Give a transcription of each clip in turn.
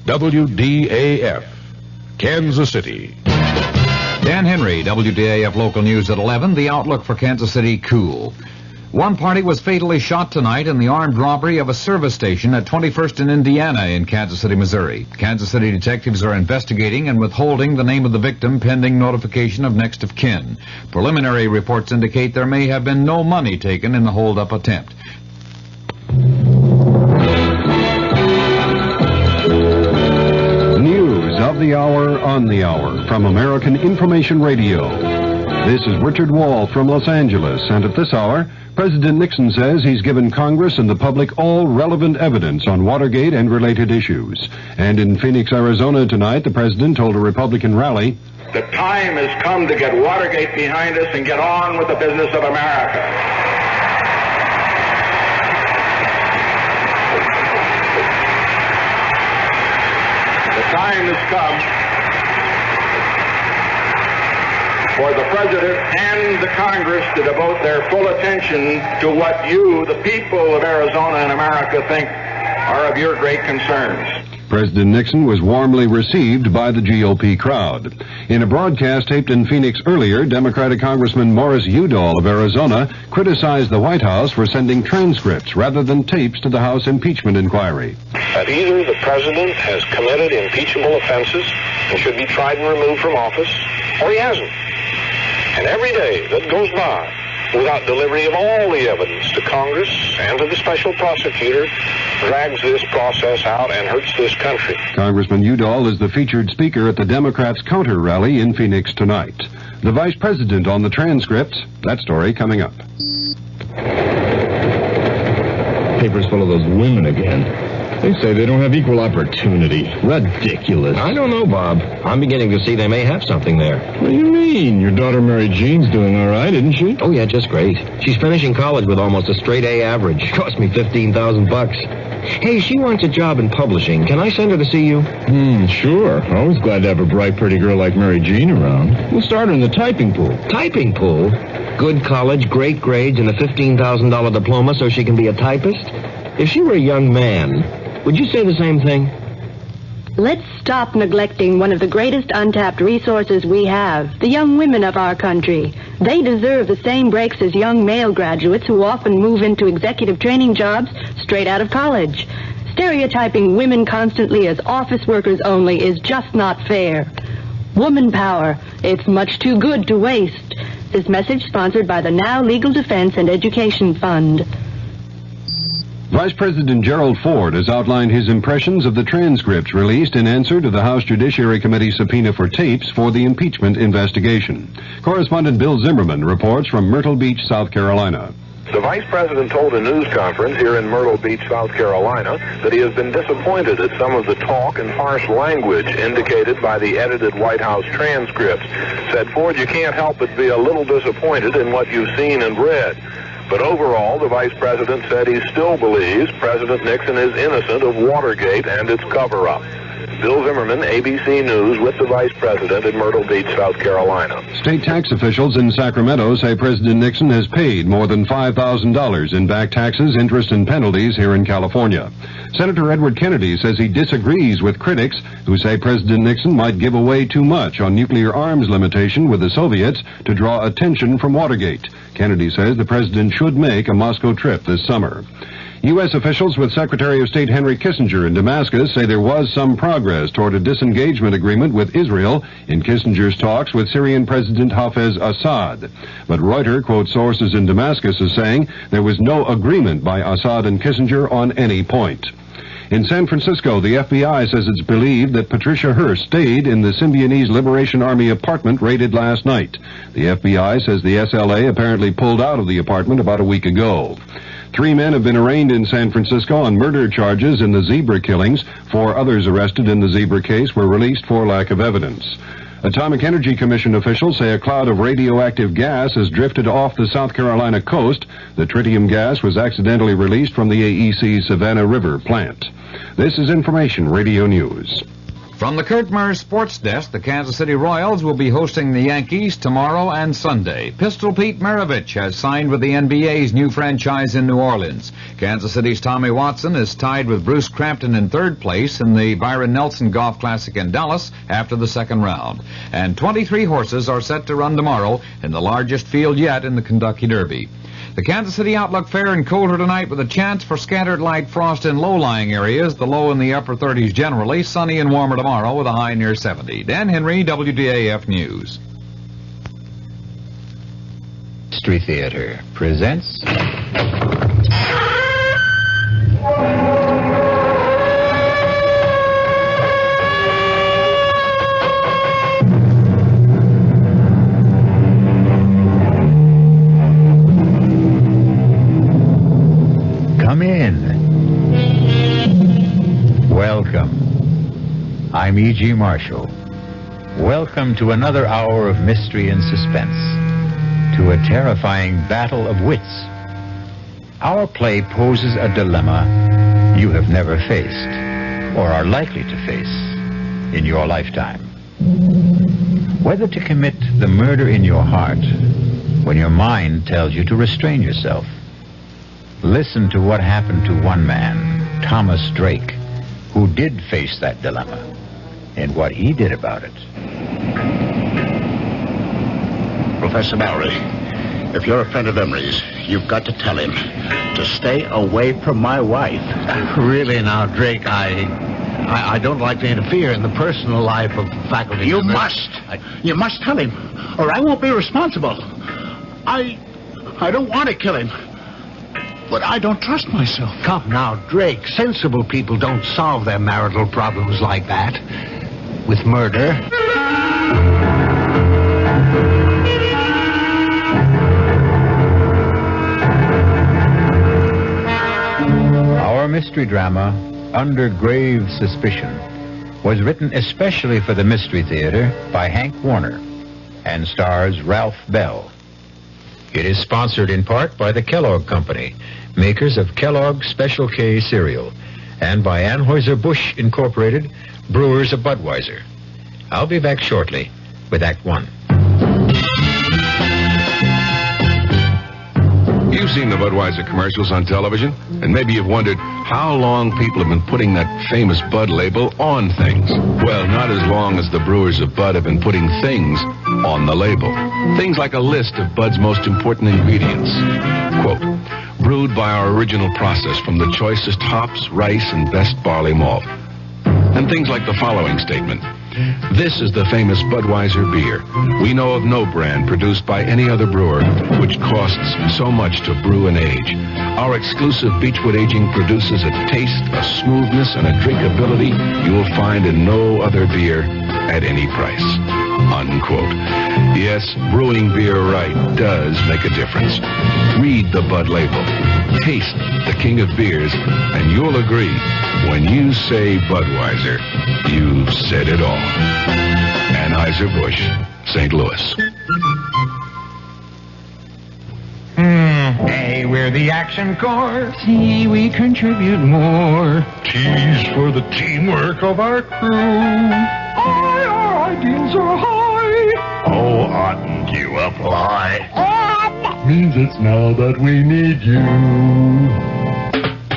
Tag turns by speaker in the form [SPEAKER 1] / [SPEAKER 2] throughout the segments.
[SPEAKER 1] WDAF, Kansas City.
[SPEAKER 2] Dan Henry, WDAF Local News at 11. The outlook for Kansas City, cool. One party was fatally shot tonight in the armed robbery of a service station at 21st and Indiana in Kansas City, Missouri. Kansas City detectives are investigating and withholding the name of the victim pending notification of next of kin. Preliminary reports indicate there may have been no money taken in the hold-up attempt.
[SPEAKER 3] News of the hour on the hour from American Information Radio. This is Richard Wall from Los Angeles, and at this hour, President Nixon says he's given Congress and the public all relevant evidence on Watergate and related issues. And in Phoenix, Arizona tonight, the president told a Republican rally,
[SPEAKER 4] "The time has come to get Watergate behind us and get on with the business of America." The time has come for the President and the Congress to devote their full attention to what you, the people of Arizona and America, think are of your great concerns.
[SPEAKER 3] President Nixon was warmly received by the GOP crowd. In a broadcast taped in Phoenix earlier, Democratic Congressman Morris Udall of Arizona criticized the White House for sending transcripts rather than tapes to the House impeachment inquiry.
[SPEAKER 5] That either the President has committed impeachable offenses and should be tried and removed from office, or he hasn't. And every day that goes by without delivery of all the evidence to Congress and to the special prosecutor drags this process out and hurts this country.
[SPEAKER 3] Congressman Udall is the featured speaker at the Democrats' counter rally in Phoenix tonight. The vice president on the transcripts, that story coming up.
[SPEAKER 6] Paper's full of those women again. They say they don't have equal opportunity. Ridiculous.
[SPEAKER 7] I don't know, Bob. I'm beginning to see they may have something there.
[SPEAKER 6] What do you mean? Your daughter Mary Jean's doing all right, isn't she?
[SPEAKER 7] Oh, yeah, just great. She's finishing college with almost a straight A average. Cost me $15,000. Hey, she wants a job in publishing. Can I send her to see you?
[SPEAKER 6] Sure. Always glad to have a bright, pretty girl like Mary Jean around. We'll start her in the typing pool.
[SPEAKER 7] Typing pool? Good college, great grades, and a $15,000 diploma so she can be a typist? If she were a young man, would you say the same thing?
[SPEAKER 8] Let's stop neglecting one of the greatest untapped resources we have, the young women of our country. They deserve the same breaks as young male graduates who often move into executive training jobs straight out of college. Stereotyping women constantly as office workers only is just not fair. Woman power, it's much too good to waste. This message sponsored by the Now Legal Defense and Education Fund.
[SPEAKER 3] Vice President Gerald Ford has outlined his impressions of the transcripts released in answer to the House Judiciary Committee subpoena for tapes for the impeachment investigation. Correspondent Bill Zimmerman reports from Myrtle Beach, South Carolina.
[SPEAKER 4] The Vice President told a news conference here in Myrtle Beach, South Carolina, that he has been disappointed at some of the talk and harsh language indicated by the edited White House transcripts. Said Ford, you can't help but be a little disappointed in what you've seen and read. But overall, the Vice President said he still believes President Nixon is innocent of Watergate and its cover-up. Bill Zimmerman, ABC News, with the Vice President in Myrtle Beach, South Carolina.
[SPEAKER 3] State tax officials in Sacramento say President Nixon has paid more than $5,000 in back taxes, interest, and penalties here in California. Senator Edward Kennedy says he disagrees with critics who say President Nixon might give away too much on nuclear arms limitation with the Soviets to draw attention from Watergate. Kennedy says the president should make a Moscow trip this summer. U.S. officials with Secretary of State Henry Kissinger in Damascus say there was some progress toward a disengagement agreement with Israel in Kissinger's talks with Syrian President Hafez Assad. But Reuters quotes sources in Damascus as saying there was no agreement by Assad and Kissinger on any point. In San Francisco, the FBI says it's believed that Patricia Hearst stayed in the Symbionese Liberation Army apartment raided last night. The FBI says the SLA apparently pulled out of the apartment about a week ago. 3 men have been arraigned in San Francisco on murder charges in the zebra killings. 4 others arrested in the zebra case were released for lack of evidence. Atomic Energy Commission officials say a cloud of radioactive gas has drifted off the South Carolina coast. The tritium gas was accidentally released from the AEC Savannah River plant. This is Information Radio News.
[SPEAKER 2] From the Kurt Murray Sports Desk, the Kansas City Royals will be hosting the Yankees tomorrow and Sunday. Pistol Pete Maravich has signed with the NBA's new franchise in New Orleans. Kansas City's Tommy Watson is tied with Bruce Crampton in third place in the Byron Nelson Golf Classic in Dallas after the second round. And 23 horses are set to run tomorrow in the largest field yet in the Kentucky Derby. The Kansas City outlook fair and colder tonight with a chance for scattered light frost in low-lying areas, the low in the upper 30s generally, sunny and warmer tomorrow with a high near 70. Dan Henry, WDAF News.
[SPEAKER 9] Mystery Theater presents... Come in. Welcome. I'm E.G. Marshall. Welcome to another hour of mystery and suspense, to a terrifying battle of wits. Our play poses a dilemma you have never faced, or are likely to face in your lifetime. Whether to commit the murder in your heart when your mind tells you to restrain yourself. Listen to what happened to one man, Thomas Drake, who did face that dilemma, and what he did about it.
[SPEAKER 10] Professor Mallory, if you're a friend of Emery's, you've got to tell him to stay away from my wife.
[SPEAKER 7] Really now, Drake, I don't like to interfere in the personal life of faculty.
[SPEAKER 10] You must. You must tell him, or I won't be responsible. I don't want to kill him. But I don't trust myself.
[SPEAKER 7] Come now, Drake. Sensible people don't solve their marital problems like that. With murder.
[SPEAKER 9] Our mystery drama, Under Grave Suspicion, was written especially for the Mystery Theater by Hank Warner and stars Ralph Bell. It is sponsored in part by the Kellogg Company, makers of Kellogg's Special K cereal, and by Anheuser-Busch Incorporated, brewers of Budweiser. I'll be back shortly with Act One.
[SPEAKER 3] You've seen the Budweiser commercials on television, and maybe you've wondered how long people have been putting that famous Bud label on things. Well, not as long as the brewers of Bud have been putting things on the label. Things like a list of Bud's most important ingredients. Quote, brewed by our original process from the choicest hops, rice, and best barley malt. And things like the following statement. This is the famous Budweiser beer. We know of no brand produced by any other brewer which costs so much to brew and age. Our exclusive Beechwood aging produces a taste, a smoothness, and a drinkability you will find in no other beer at any price. Unquote. Yes, brewing beer right does make a difference. Read the Bud label. Taste the king of beers, and you'll agree, when you say Budweiser, you've said it all. Anheuser-Busch, St. Louis.
[SPEAKER 11] A, we're the action corps. C, we contribute more.
[SPEAKER 1] T's for the teamwork of our crew.
[SPEAKER 11] I, our ideals are high.
[SPEAKER 1] Oh, oughtn't you apply?
[SPEAKER 11] Means it's now that we need you.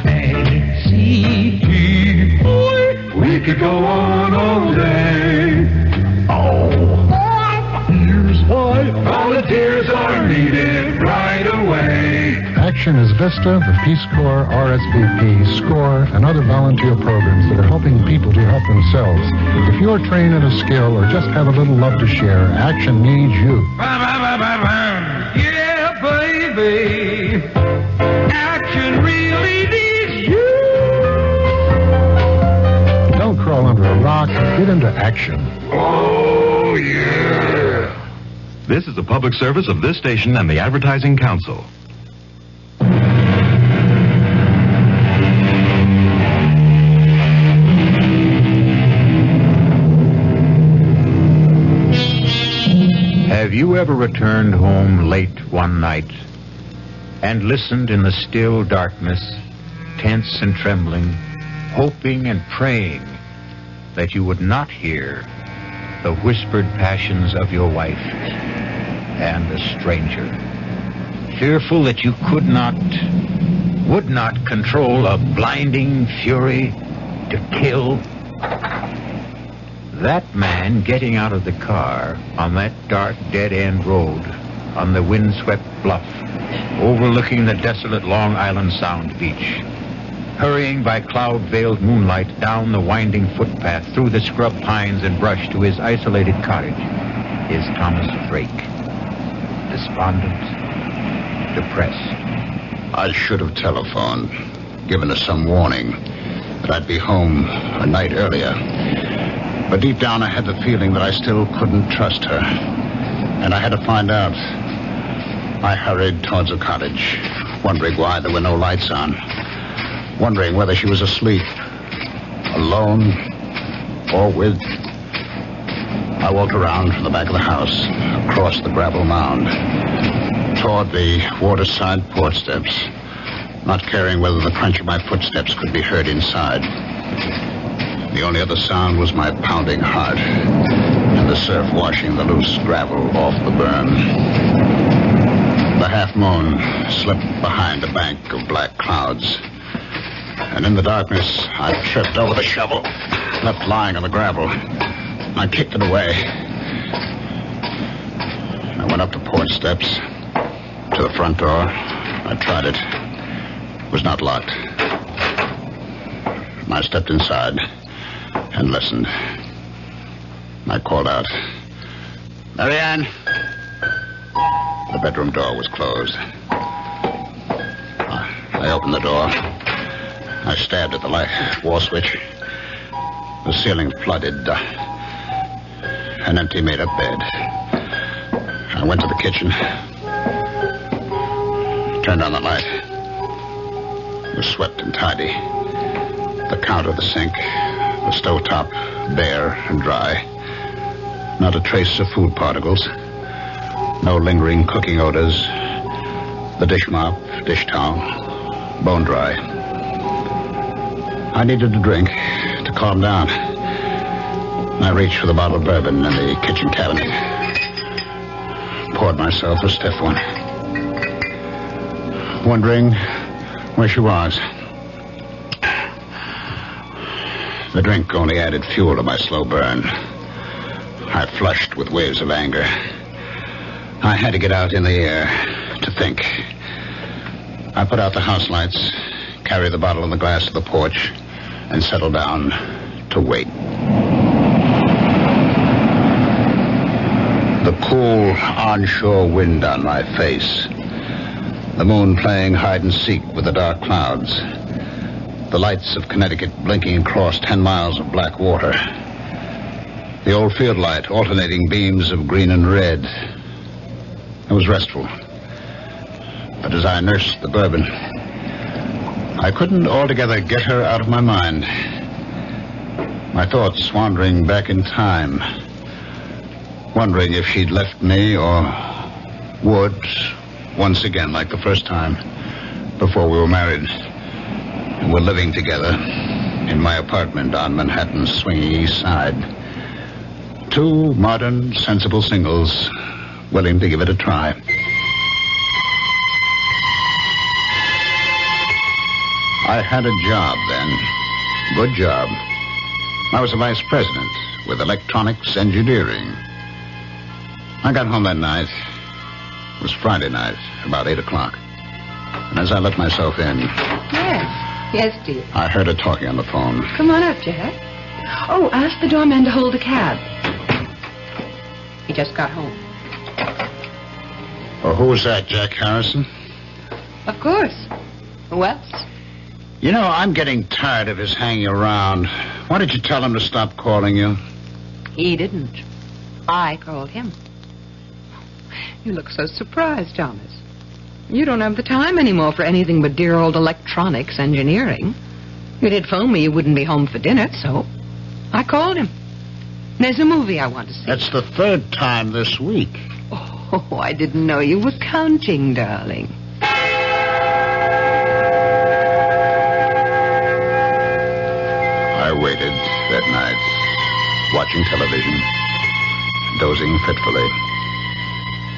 [SPEAKER 11] A, C, D, we could go on all day. Oh, here's why volunteers are needed right away.
[SPEAKER 12] Action is VISTA, the Peace Corps, RSVP, SCORE, and other volunteer programs that are helping people to help themselves. If you're trained in a skill or just have a little love to share, Action needs you.
[SPEAKER 11] Yeah, baby. Action really needs you.
[SPEAKER 12] Don't crawl under a rock. Get into action.
[SPEAKER 1] Oh, yeah.
[SPEAKER 3] This is a public service of this station and the Advertising Council.
[SPEAKER 9] Have you ever returned home late one night and listened in the still darkness, tense and trembling, hoping and praying that you would not hear the whispered passions of your wife and a stranger. Fearful that you would not control a blinding fury to kill. That man getting out of the car on that dark dead-end road on the windswept bluff overlooking the desolate Long Island Sound beach, hurrying by cloud-veiled moonlight down the winding footpath through the scrub pines and brush to his isolated cottage, is Thomas Drake. Despondent, depressed.
[SPEAKER 13] I should have telephoned, given us some warning that I'd be home a night earlier. But deep down I had the feeling that I still couldn't trust her. And I had to find out. I hurried towards the cottage, wondering why there were no lights on. Wondering whether she was asleep, alone, or with. I walked around from the back of the house, across the gravel mound, toward the waterside porch steps, not caring whether the crunch of my footsteps could be heard inside. The only other sound was my pounding heart and the surf washing the loose gravel off the berm. The half-moon slipped behind a bank of black clouds. And in the darkness, I tripped over the shovel, left lying on the gravel. I kicked it away. I went up the porch steps to the front door. I tried it. It was not locked. I stepped inside and listened. I called out, "Marianne!" The bedroom door was closed. I opened the door. I stabbed at the light wall switch. The ceiling flooded. An empty made-up bed. I went to the kitchen. Turned on the light. It was swept and tidy. The counter, the sink, the stovetop, bare and dry. Not a trace of food particles. No lingering cooking odors. The dish mop, dish towel, bone dry. I needed a drink to calm down. I reached for the bottle of bourbon in the kitchen cabinet. Poured myself a stiff one. Wondering where she was. The drink only added fuel to my slow burn. I flushed with waves of anger. I had to get out in the air to think. I put out the house lights, carried the bottle and the glass to the porch, and settled down to wait. The cool onshore wind on my face. The moon playing hide and seek with the dark clouds. The lights of Connecticut blinking across 10 miles of black water. The old field light alternating beams of green and red. It was restful. But as I nursed the bourbon, I couldn't altogether get her out of my mind. My thoughts wandering back in time, wondering if she'd left me or would, once again like the first time, before we were married and were living together in my apartment on Manhattan's swinging east side. Two modern, sensible singles willing to give it a try. I had a job then. Good job. I was a vice president with electronics engineering. I got home that night. It was Friday night, about 8 o'clock. And as I let myself in...
[SPEAKER 14] Yes, dear.
[SPEAKER 13] I heard her talking on the phone.
[SPEAKER 14] Come on up, Jack. Oh, ask the doorman to hold a cab. He just got home.
[SPEAKER 13] Well, who was that, Jack Harrison?
[SPEAKER 14] Of course. Who else?
[SPEAKER 13] You know, I'm getting tired of his hanging around. Why did you tell him to stop calling you?
[SPEAKER 14] He didn't. I called him. You look so surprised, Thomas. You don't have the time anymore for anything but dear old electronics engineering. You did phone me you wouldn't be home for dinner, so I called him. There's a movie I want to see.
[SPEAKER 13] That's the third time this week.
[SPEAKER 14] Oh, I didn't know you were counting, darling.
[SPEAKER 13] I waited that night watching television, dozing fitfully.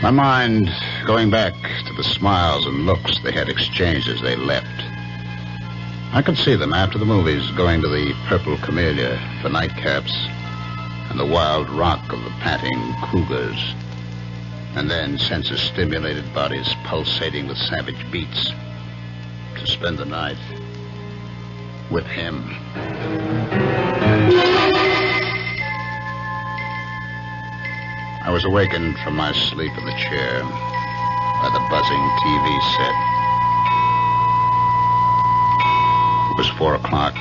[SPEAKER 13] My mind going back to the smiles and looks they had exchanged as they left. I could see them after the movies going to the Purple Camellia for nightcaps and the wild rock of the panting cougars, and then senses-stimulated bodies pulsating with savage beats to spend the night with him. I was awakened from my sleep in the chair by the buzzing TV set. It was 4 o'clock.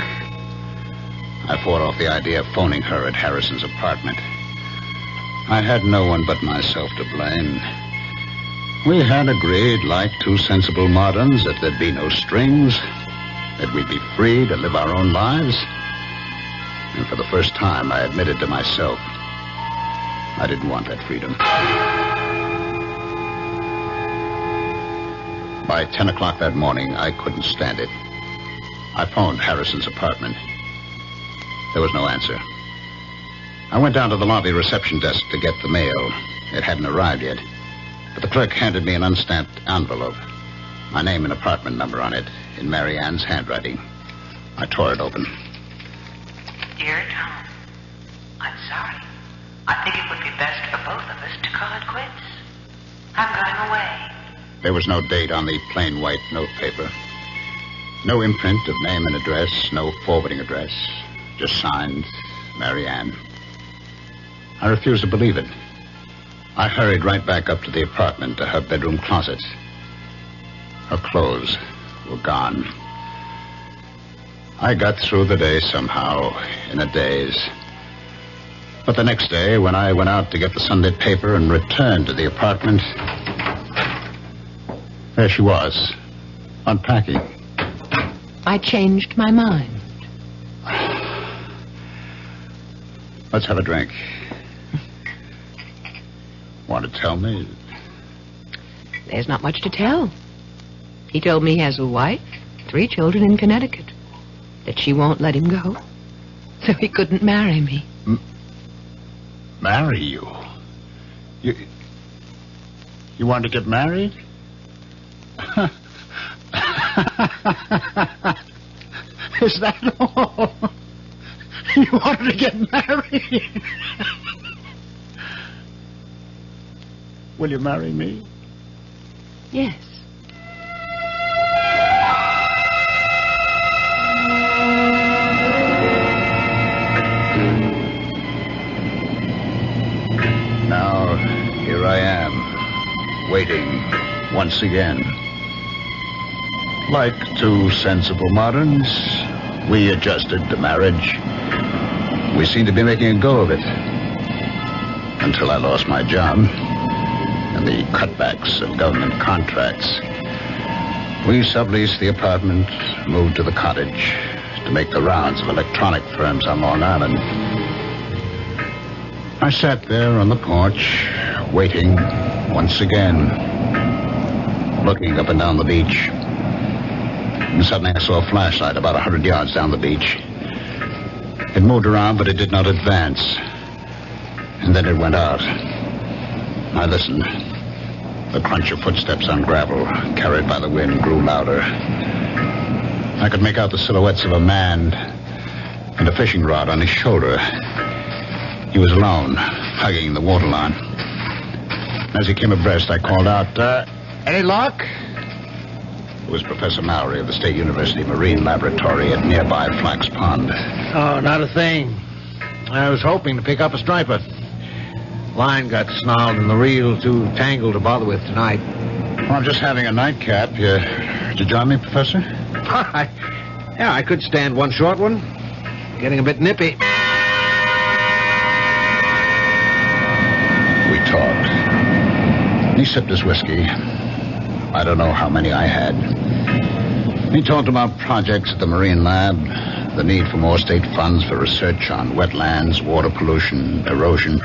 [SPEAKER 13] I fought off the idea of phoning her at Harrison's apartment. I had no one but myself to blame. We had agreed, like two sensible moderns, that there'd be no strings, that we'd be free to live our own lives. And for the first time, I admitted to myself I didn't want that freedom. By 10 o'clock that morning, I couldn't stand it. I phoned Harrison's apartment. There was no answer. I went down to the lobby reception desk to get the mail. It hadn't arrived yet. But the clerk handed me an unstamped envelope. My name and apartment number on it, in Mary Ann's handwriting. I tore it open.
[SPEAKER 15] Dear Tom, I'm sorry. I think it would be best for both of us to call it quits. I'm going away.
[SPEAKER 13] There was no date on the plain white notepaper. No imprint of name and address, no forwarding address. Just signed, Mary Ann. I refused to believe it. I hurried right back up to the apartment, to her bedroom closet. Her clothes were gone. I got through the day somehow, in a daze. But the next day, when I went out to get the Sunday paper and returned to the apartment, there she was, unpacking.
[SPEAKER 14] I changed my mind.
[SPEAKER 13] Let's have a drink. Want to tell me?
[SPEAKER 14] There's not much to tell. He told me he has a wife, 3 children in Connecticut, that she won't let him go, so he couldn't marry me.
[SPEAKER 13] Marry you? You want to get married? Is that all? You wanted to get married? Will you marry me?
[SPEAKER 14] Yes.
[SPEAKER 13] Now, here I am, waiting once again. Like two sensible moderns, we adjusted to marriage. We seemed to be making a go of it. Until I lost my job and the cutbacks of government contracts. We subleased the apartment, moved to the cottage to make the rounds of electronic firms on Long Island. I sat there on the porch, waiting once again, looking up and down the beach. And suddenly I saw a flashlight about 100 yards down the beach. It moved around, but it did not advance. And then it went out. I listened. The crunch of footsteps on gravel, carried by the wind, grew louder. I could make out the silhouettes of a man and a fishing rod on his shoulder. He was alone, hugging the waterline. As he came abreast, I called out, any luck? It was Professor Mallory of the State University Marine Laboratory at nearby Flax Pond.
[SPEAKER 7] Oh, not a thing. I was hoping to pick up a striper. Line got snarled and the reel too tangled to bother with tonight.
[SPEAKER 13] Well, I'm just having a nightcap. Did you join me, Professor?
[SPEAKER 7] Yeah, I could stand one short one. Getting a bit nippy.
[SPEAKER 13] We talked. He sipped his whiskey. I don't know how many I had. He talked about projects at the Marine Lab, the need for more state funds for research on wetlands, water pollution, erosion.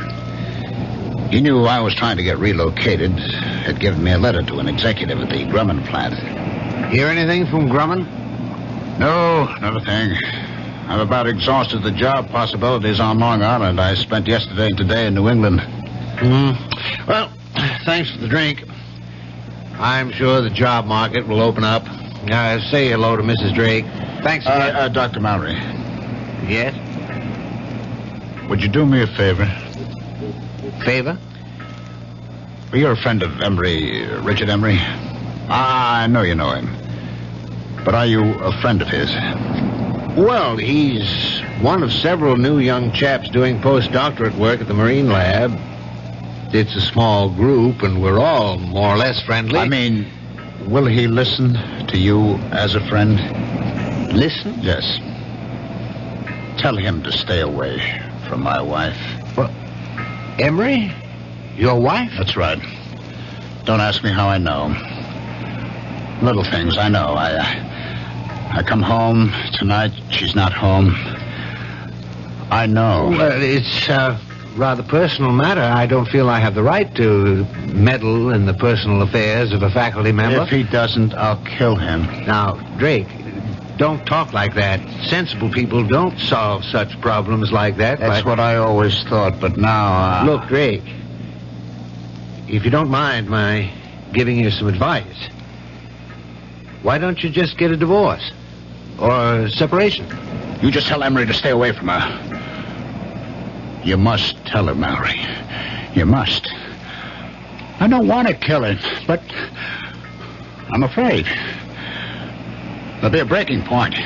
[SPEAKER 13] He knew I was trying to get relocated, had given me a letter to an executive at the Grumman plant.
[SPEAKER 7] Hear anything from Grumman?
[SPEAKER 13] No, not a thing. I've about exhausted the job possibilities on Long Island. I spent yesterday and today in New England.
[SPEAKER 7] Well, thanks for the drink. I'm sure the job market will open up. Say hello to Mrs. Drake. Thanks again.
[SPEAKER 13] Dr. Mallory.
[SPEAKER 7] Yes?
[SPEAKER 13] Would you do me a favor?
[SPEAKER 7] Favor?
[SPEAKER 13] Well, you're a friend of Emery, Richard Emery. I know you know him. But are you a friend of his?
[SPEAKER 7] Well, he's one of several new young chaps doing postdoctorate work at the Marine Lab. It's a small group, and we're all more or less friendly.
[SPEAKER 13] I mean, will he listen to you as a friend?
[SPEAKER 7] Listen?
[SPEAKER 13] Yes. Tell him to stay away from my wife.
[SPEAKER 7] What? Emery? Your wife?
[SPEAKER 13] That's right. Don't ask me how I know. Little things, I know. I come home tonight. She's not home. I know.
[SPEAKER 7] Well, it's a rather personal matter. I don't feel I have the right to meddle in the personal affairs of a faculty member.
[SPEAKER 13] If he doesn't, I'll kill him.
[SPEAKER 7] Now, Drake, don't talk like that. Sensible people don't solve such problems like that.
[SPEAKER 13] That's what I always thought, but now...
[SPEAKER 7] Look, Drake, if you don't mind my giving you some advice, why don't you just get a divorce? Or separation?
[SPEAKER 13] You just tell Emery to stay away from her. You must tell her, Mallory. You must. I don't want to kill her, but I'm afraid. There'll be a breaking point.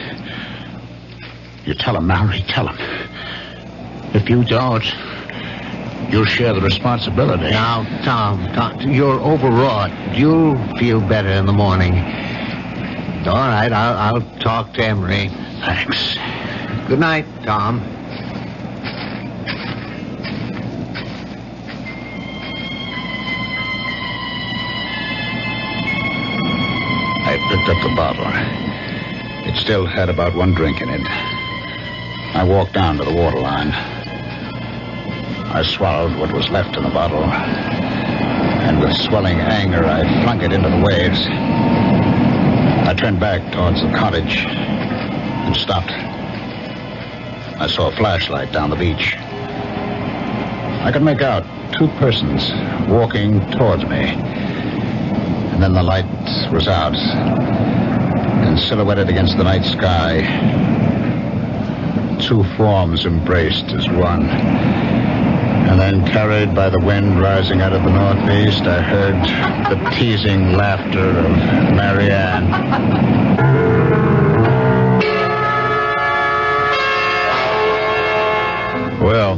[SPEAKER 13] You tell him, Mallory, tell him. If you don't, you'll share the responsibility.
[SPEAKER 7] Now, Tom, you're overwrought. You'll feel better in the morning. All right, I'll talk to Emery.
[SPEAKER 13] Thanks.
[SPEAKER 7] Good night, Tom.
[SPEAKER 13] I picked up the bottle. It still had about one drink in it. I walked down to the waterline. I swallowed what was left in the bottle. And with swelling anger, I flung it into the waves. I turned back towards the cottage and stopped. I saw a flashlight down the beach. I could make out two persons walking towards me. And then the light was out. And silhouetted against the night sky, two forms embraced as one. And then, carried by the wind rising out of the northeast, I heard the teasing laughter of Marianne.
[SPEAKER 9] Well,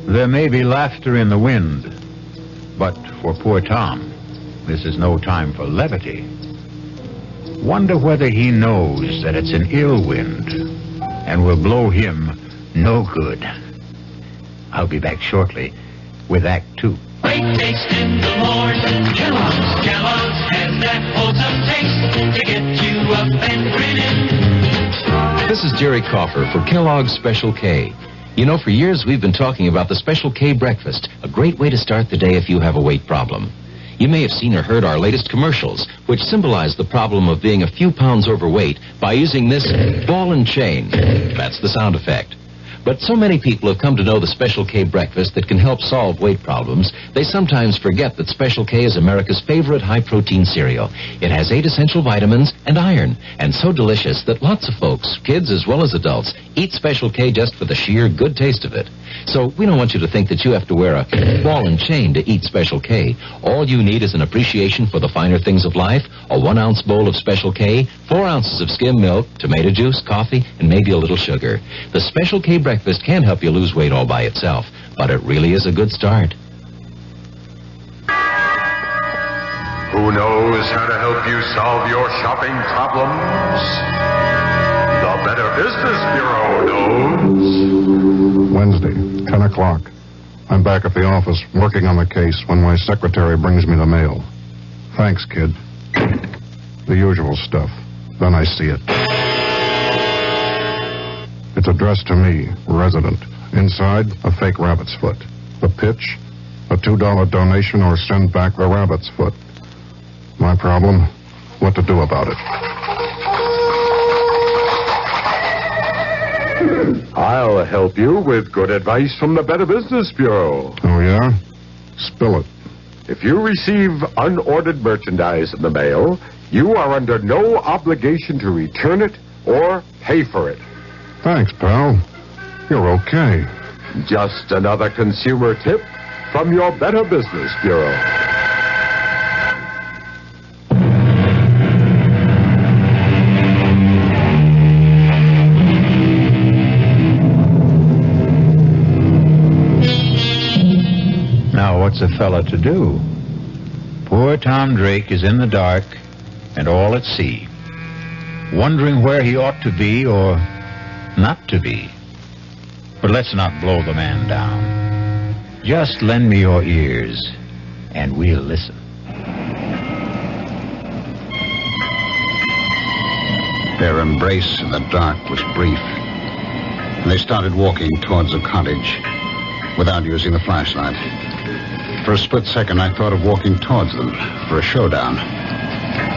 [SPEAKER 9] there may be laughter in the wind, but for poor Tom, this is no time for levity. Wonder whether he knows that it's an ill wind and will blow him no good. I'll be back shortly with Act 2.
[SPEAKER 16] Great taste in the morning. Kellogg's has that wholesome taste to get you up and grinning.
[SPEAKER 17] This is Jerry Coffer for Kellogg's Special K. You know, for years we've been talking about the Special K breakfast, a great way to start the day if you have a weight problem. You may have seen or heard our latest commercials, which symbolize the problem of being a few pounds overweight by using this ball and chain. That's the sound effect. But so many people have come to know the Special K breakfast that can help solve weight problems, they sometimes forget that Special K is America's favorite high-protein cereal. It has 8 essential vitamins and iron, and so delicious that lots of folks, kids as well as adults, eat Special K just for the sheer good taste of it. So we don't want you to think that you have to wear a ball and chain to eat Special K. All you need is an appreciation for the finer things of life, a 1-ounce bowl of Special K, 4 ounces of skim milk, tomato juice, coffee, and maybe a little sugar. The Special K breakfast can help you lose weight all by itself, but it really is a good start.
[SPEAKER 1] Who knows how to help you solve your shopping problems? The Better Business Bureau knows.
[SPEAKER 12] Wednesday, 10 o'clock. I'm back at the office working on the case when my secretary brings me the mail. Thanks, kid. The usual stuff. Then I see it. It's addressed to me, resident. Inside, a fake rabbit's foot. The pitch, a $2 donation or send back the rabbit's foot. My problem, what to do about it.
[SPEAKER 1] I'll help you with good advice from the Better Business Bureau.
[SPEAKER 12] Oh, yeah? Spill it.
[SPEAKER 1] If you receive unordered merchandise in the mail, you are under no obligation to return it or pay for it.
[SPEAKER 12] Thanks, pal. You're okay.
[SPEAKER 1] Just another consumer tip from your Better Business Bureau.
[SPEAKER 9] Now, what's a fella to do? Poor Tom Drake is in the dark and all at sea, wondering where he ought to be or not to be. But let's not blow the man down. Just lend me your ears, and we'll listen.
[SPEAKER 13] Their embrace in the dark was brief, and they started walking towards the cottage without using the flashlight. For a split second, I thought of walking towards them for a showdown.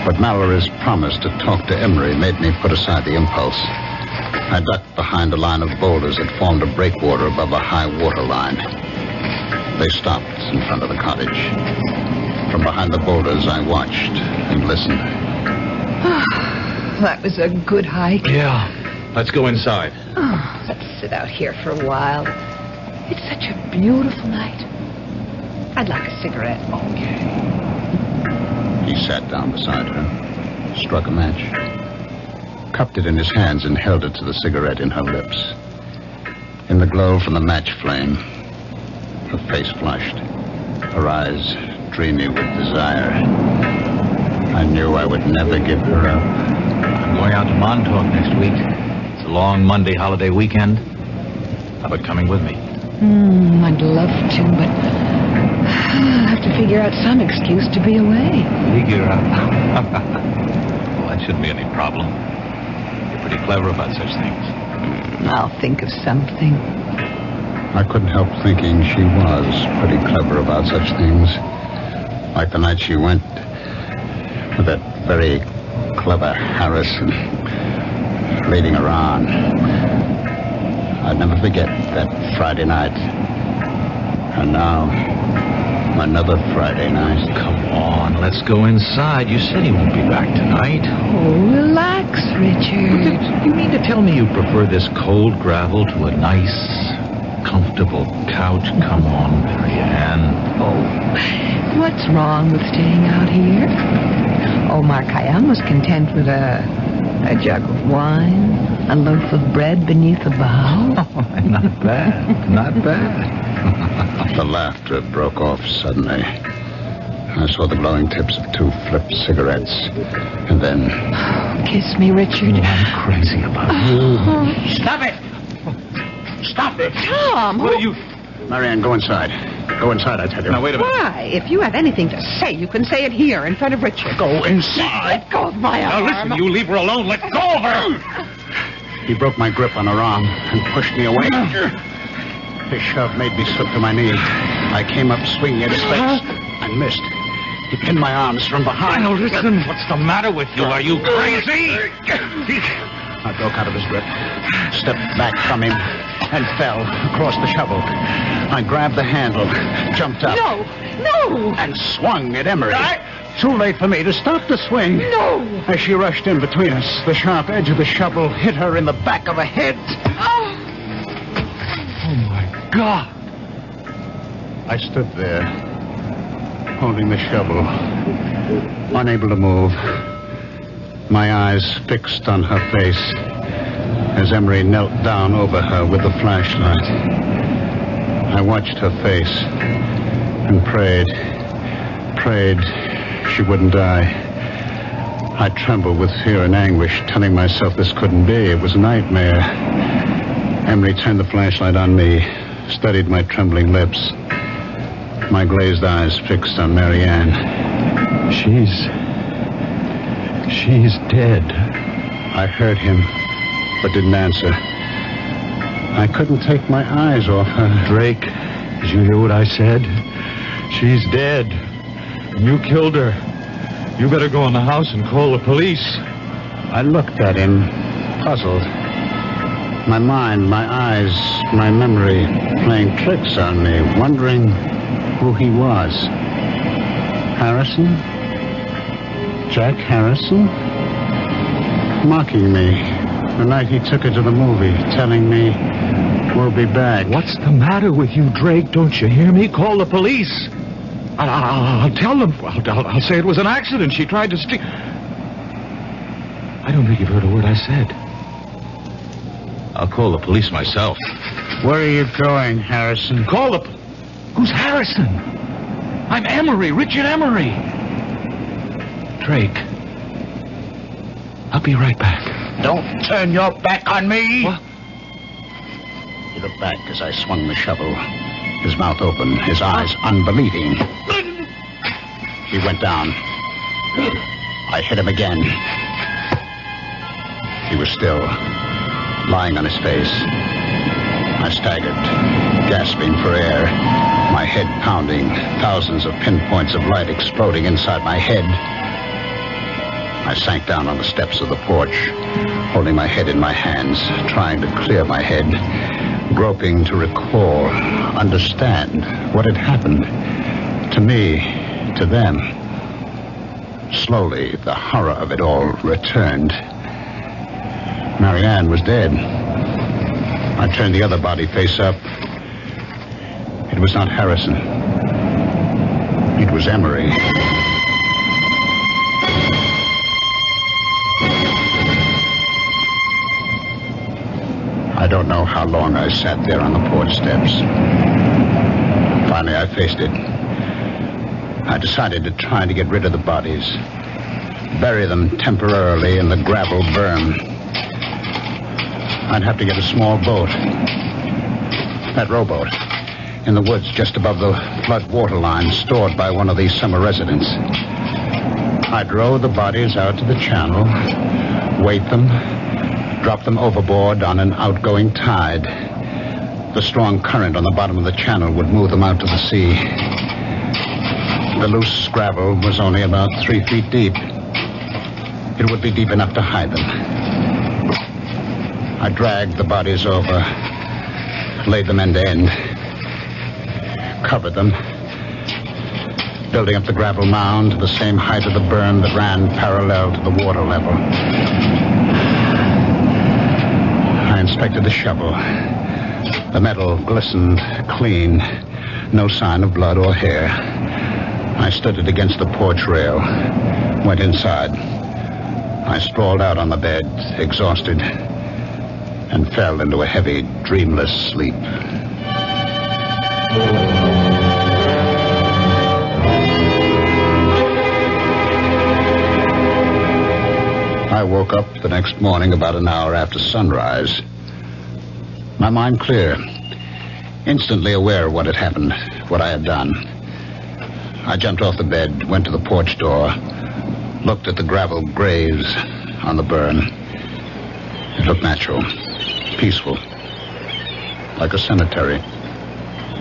[SPEAKER 13] But Mallory's promise to talk to Emery made me put aside the impulse. I ducked behind a line of boulders that formed a breakwater above a high water line. They stopped in front of the cottage. From behind the boulders, I watched and listened.
[SPEAKER 14] That was a good hike.
[SPEAKER 17] Yeah. Let's go inside.
[SPEAKER 14] Oh, let's sit out here for a while. It's such a beautiful night. I'd like a cigarette.
[SPEAKER 13] Okay. He sat down beside her, struck a match, cupped it in his hands and held it to the cigarette in her lips. In the glow from the match flame, her face flushed, her eyes dreamy with desire. I knew I would never give her up.
[SPEAKER 17] I'm going out to Montauk next week. It's a long Monday holiday weekend. How about coming with me?
[SPEAKER 14] I'd love to, but I'll have to figure out some excuse to be away.
[SPEAKER 17] Figure out? Well, that shouldn't be any problem. You're pretty clever about such things.
[SPEAKER 14] I'll think of something.
[SPEAKER 13] I couldn't help thinking she was pretty clever about such things. Like the night she went with that very clever Harrison leading her on. I'd never forget that Friday night. And now, another Friday night.
[SPEAKER 17] Come on, let's go inside. You said he won't be back tonight.
[SPEAKER 14] Oh, relax, Richard.
[SPEAKER 17] You mean to tell me you prefer this cold gravel to a nice, comfortable couch? Come on, Marianne.
[SPEAKER 14] Oh, what's wrong with staying out here? Omar Khayyam was content with a jug of wine, a loaf of bread beneath a bough.
[SPEAKER 17] Oh, not bad, not bad.
[SPEAKER 13] The laughter broke off suddenly. I saw the glowing tips of two flipped cigarettes, and then...
[SPEAKER 14] Kiss me, Richard.
[SPEAKER 17] I'm crazy about you.
[SPEAKER 10] Stop it! Stop it!
[SPEAKER 14] Tom!
[SPEAKER 17] What are you...
[SPEAKER 13] Marianne, go inside. Go inside, I tell you.
[SPEAKER 17] Now, wait a minute.
[SPEAKER 14] Why? If you have anything to say, you can say it here in front of Richard.
[SPEAKER 10] Go inside.
[SPEAKER 14] Let go of my arm.
[SPEAKER 17] Now, listen, you leave her alone. Let go of her.
[SPEAKER 13] He broke my grip on her arm and pushed me away. His shove made me slip to my knee. I came up swinging at his face and missed. He pinned my arms from behind.
[SPEAKER 17] Now, listen. What's the matter with you? Are you crazy?
[SPEAKER 13] I broke out of his grip, stepped back from him, and fell across the shovel. I grabbed the handle, jumped up.
[SPEAKER 14] No!
[SPEAKER 13] And swung at Emery. Too late for me to stop the swing.
[SPEAKER 14] No!
[SPEAKER 13] As she rushed in between us, the sharp edge of the shovel hit her in the back of the head.
[SPEAKER 14] Oh,
[SPEAKER 13] my God. I stood there, holding the shovel, unable to move. My eyes fixed on her face as Emery knelt down over her with the flashlight. I watched her face and prayed she wouldn't die. I trembled with fear and anguish, telling myself this couldn't be. It was a nightmare. Emery turned the flashlight on me, studied my trembling lips, my glazed eyes fixed on Marianne.
[SPEAKER 12] She's dead.
[SPEAKER 13] I heard him, but didn't answer. I couldn't take my eyes off her.
[SPEAKER 12] Drake, did you hear what I said? She's dead. You killed her. You better go in the house and call the police.
[SPEAKER 13] I looked at him, puzzled.
[SPEAKER 7] My mind, my eyes, my memory playing tricks on me, wondering who he was. Harrison? Jack Harrison? Mocking me the night he took her to the movie, telling me we'll be back.
[SPEAKER 11] What's the matter with you, Drake? Don't you hear me? Call the police. I'll tell them. I'll say it was an accident. She tried to steal. I don't think you've heard a word I said. I'll call the police myself.
[SPEAKER 7] Where are you going, Harrison?
[SPEAKER 11] Call the... Who's Harrison? I'm Emery, Richard Emery. Drake. I'll be right back.
[SPEAKER 7] Don't turn your back on me.
[SPEAKER 11] What?
[SPEAKER 13] He looked back as I swung the shovel, his mouth open, his eyes unbelieving. He went down. I hit him again. He was still, lying on his face. I staggered, gasping for air, my head pounding, thousands of pinpoints of light exploding inside my head. I sank down on the steps of the porch, holding my head in my hands, trying to clear my head, groping to recall, understand what had happened to me, to them. Slowly, the horror of it all returned. Marianne was dead. I turned the other body face up. It was not Harrison. It was Emery. I don't know how long I sat there on the porch steps. Finally, I faced it. I decided to try to get rid of the bodies, bury them temporarily in the gravel berm. I'd have to get a small boat. That rowboat in the woods just above the flood water line stored by one of these summer residents. I'd row the bodies out to the channel, weight them, drop them overboard on an outgoing tide. The strong current on the bottom of the channel would move them out to the sea. The loose gravel was only about 3 feet deep. It would be deep enough to hide them. I dragged the bodies over, laid them end to end, covered them, building up the gravel mound to the same height of the berm that ran parallel to the water level. I inspected the shovel. The metal glistened clean, no sign of blood or hair. I stood it against the porch rail, went inside. I sprawled out on the bed, exhausted, and fell into a heavy, dreamless sleep. I woke up the next morning about an hour after sunrise. My mind clear, instantly aware of what had happened, what I had done. I jumped off the bed, went to the porch door, looked at the gravel graves on the burn. It looked natural, peaceful, like a cemetery.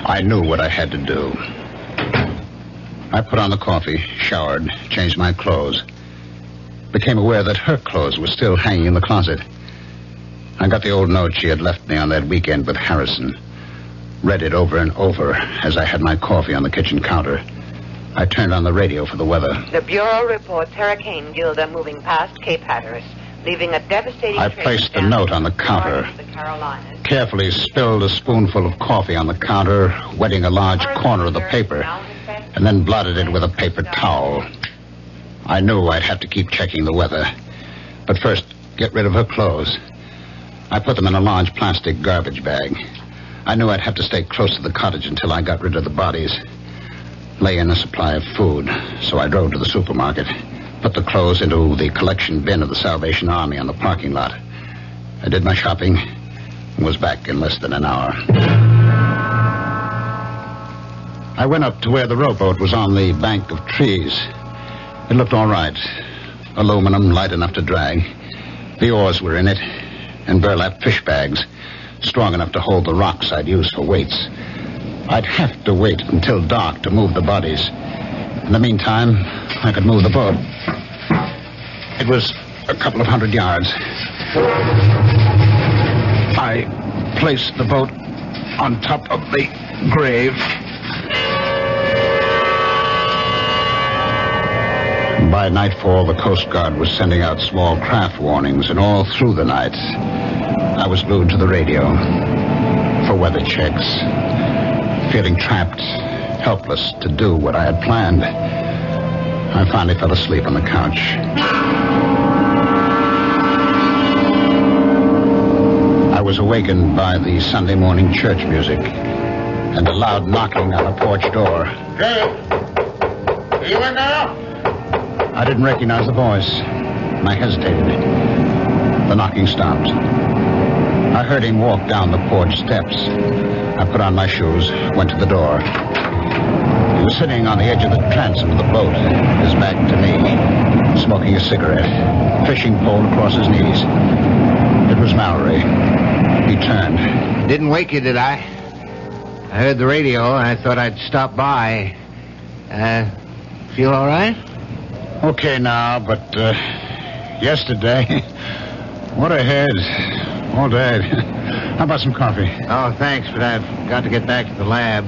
[SPEAKER 13] I knew what I had to do. I put on the coffee, showered, changed my clothes. Became aware that her clothes were still hanging in the closet. I got the old note she had left me on that weekend with Harrison. Read it over and over as I had my coffee on the kitchen counter. I turned on the radio for the weather.
[SPEAKER 15] The Bureau reports Hurricane Gilda moving past Cape Hatteras, leaving a devastating...
[SPEAKER 13] I placed the note on the counter, carefully spilled a spoonful of coffee on the counter, wetting a large corner of the paper, and then blotted it with a paper towel. I knew I'd have to keep checking the weather, but first get rid of her clothes. I put them in a large plastic garbage bag. I knew I'd have to stay close to the cottage until I got rid of the bodies. Lay in a supply of food, so I drove to the supermarket, put the clothes into the collection bin of the Salvation Army on the parking lot. I did my shopping and was back in less than an hour. I went up to where the rowboat was on the bank of trees. It looked all right. Aluminum, light enough to drag. The oars were in it, and burlap fish bags, strong enough to hold the rocks I'd use for weights. I'd have to wait until dark to move the bodies. In the meantime, I could move the boat. It was a couple of 100 yards.
[SPEAKER 10] I placed the boat on top of the grave.
[SPEAKER 13] By nightfall, the Coast Guard was sending out small craft warnings, and all through the night, I was glued to the radio for weather checks, feeling trapped, helpless to do what I had planned. I finally fell asleep on the couch. I was awakened by the Sunday morning church music and a loud knocking on the porch door.
[SPEAKER 10] Hey, are you in now?
[SPEAKER 13] I didn't recognize the voice. I hesitated. The knocking stopped. I heard him walk down the porch steps. I put on my shoes, went to the door. He was sitting on the edge of the transom of the boat, his back to me, smoking a cigarette, fishing pole across his knees. It was Mallory. He turned.
[SPEAKER 18] Didn't wake you, did I? I heard the radio, and I thought I'd stop by. Feel all right?
[SPEAKER 13] Okay now, but yesterday, what a head. All day. How about some coffee?
[SPEAKER 18] Oh, thanks, but I've got to get back to the lab.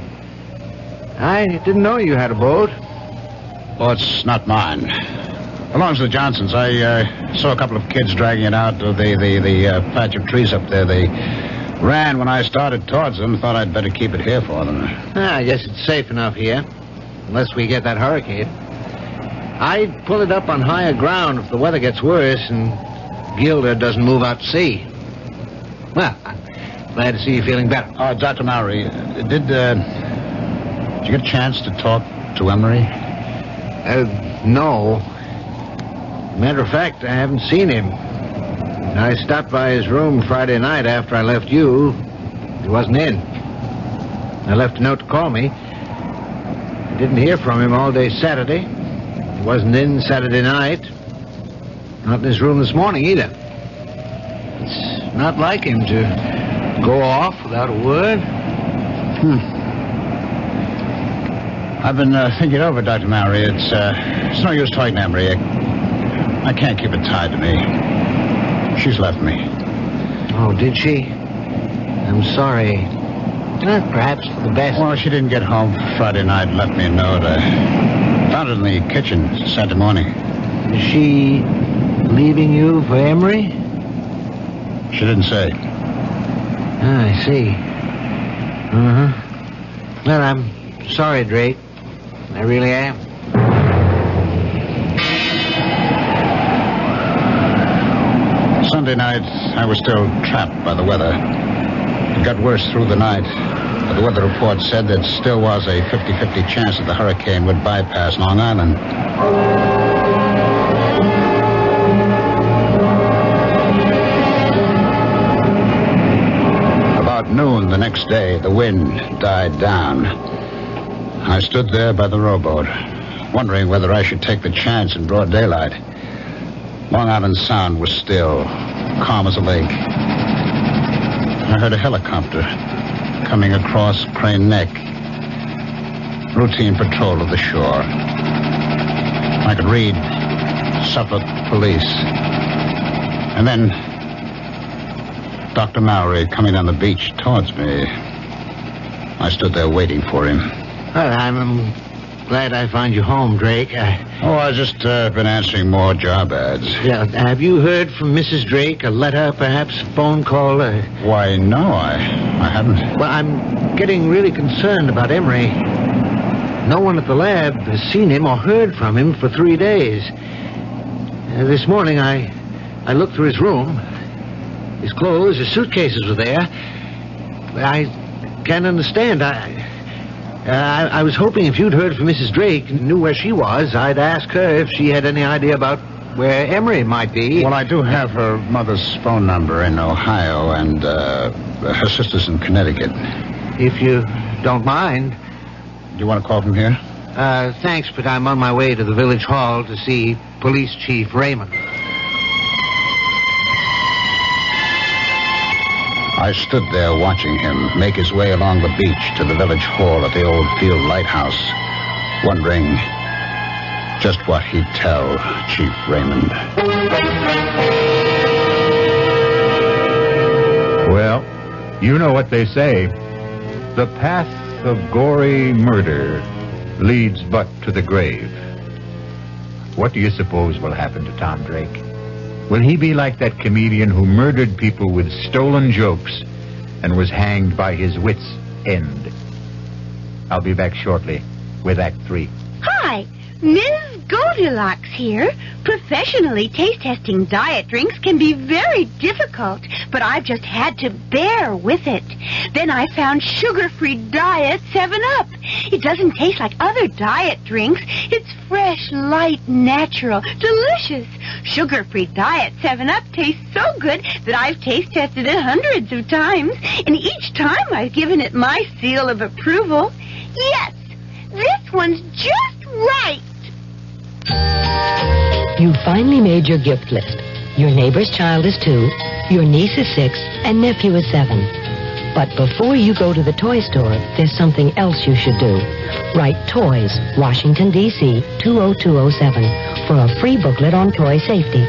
[SPEAKER 18] I didn't know you had a boat.
[SPEAKER 13] Well, it's not mine. Belongs to the Johnsons. I saw a couple of kids dragging it out of the patch of trees up there. They ran when I started towards them. Thought I'd better keep it here for them.
[SPEAKER 18] I guess it's safe enough here, unless we get that hurricane. I'd pull it up on higher ground if the weather gets worse and Gilder doesn't move out to sea. Well, I'm glad to see you feeling better.
[SPEAKER 13] Dr. Mowry, did you get a chance to talk to Emery?
[SPEAKER 18] No. Matter of fact, I haven't seen him. I stopped by his room Friday night after I left you. He wasn't in. I left a note to call me. I didn't hear from him all day Saturday. He wasn't in Saturday night. Not in his room this morning either. It's not like him to go off without a word.
[SPEAKER 13] I've been thinking over, Dr. Mowry. It's no use talking to Emery. I can't keep it tied to me. She's left me.
[SPEAKER 18] Oh, did she? I'm sorry. Perhaps for the best.
[SPEAKER 13] Well, she didn't get home Friday night and left me a note. I found it in the kitchen Saturday morning.
[SPEAKER 18] Is she leaving you for Emery?
[SPEAKER 13] She didn't say.
[SPEAKER 18] I see. Uh-huh. Well, I'm sorry, Drake. I really am.
[SPEAKER 13] Sunday night, I was still trapped by the weather. It got worse through the night. But the weather report said there still was a 50-50 chance that the hurricane would bypass Long Island. About noon the next day, the wind died down. I stood there by the rowboat, wondering whether I should take the chance in broad daylight. Long Island Sound was still, calm as a lake. I heard a helicopter coming across Crane Neck. Routine patrol of the shore. I could read Suffolk Police. And then Dr. Mowry coming down the beach towards me. I stood there waiting for him.
[SPEAKER 18] Well, I'm glad I found you home, Drake.
[SPEAKER 13] I just been answering more job ads.
[SPEAKER 18] Yeah, have you heard from Mrs. Drake? A letter, perhaps? A phone call?
[SPEAKER 13] Why, no, I haven't.
[SPEAKER 18] Well, I'm getting really concerned about Emery. No one at the lab has seen him or heard from him for 3 days. This morning, I looked through his room. His clothes, his suitcases were there. I can't understand. I was hoping if you'd heard from Mrs. Drake and knew where she was, I'd ask her if she had any idea about where Emery might be.
[SPEAKER 13] Well, I do have her mother's phone number in Ohio and her sister's in Connecticut.
[SPEAKER 18] If you don't mind.
[SPEAKER 13] Do you want to call from here?
[SPEAKER 18] Thanks, but I'm on my way to the village hall to see Police Chief Raymond.
[SPEAKER 13] I stood there watching him make his way along the beach to the village hall at the old field lighthouse, wondering just what he'd tell Chief Raymond.
[SPEAKER 9] Well, you know what they say. The path of gory murder leads but to the grave. What do you suppose will happen to Tom Drake? Will he be like that comedian who murdered people with stolen jokes and was hanged by his wits' end? I'll be back shortly with Act 3.
[SPEAKER 19] Hi, Ms. Goldilocks here. Professionally taste-testing diet drinks can be very difficult, but I've just had to bear with it. Then I found sugar-free Diet 7-Up. It doesn't taste like other diet drinks. It's fresh, light, natural, delicious. Sugar-free Diet 7-Up tastes so good that I've taste-tested it hundreds of times, and each time I've given it my seal of approval. Yes, this one's just right.
[SPEAKER 20] You've finally made your gift list. Your neighbor's child is 2, your niece is 6, and nephew is 7. But before you go to the toy store, there's something else you should do. Write Toys, Washington, D.C., 20207 for a free booklet on toy safety.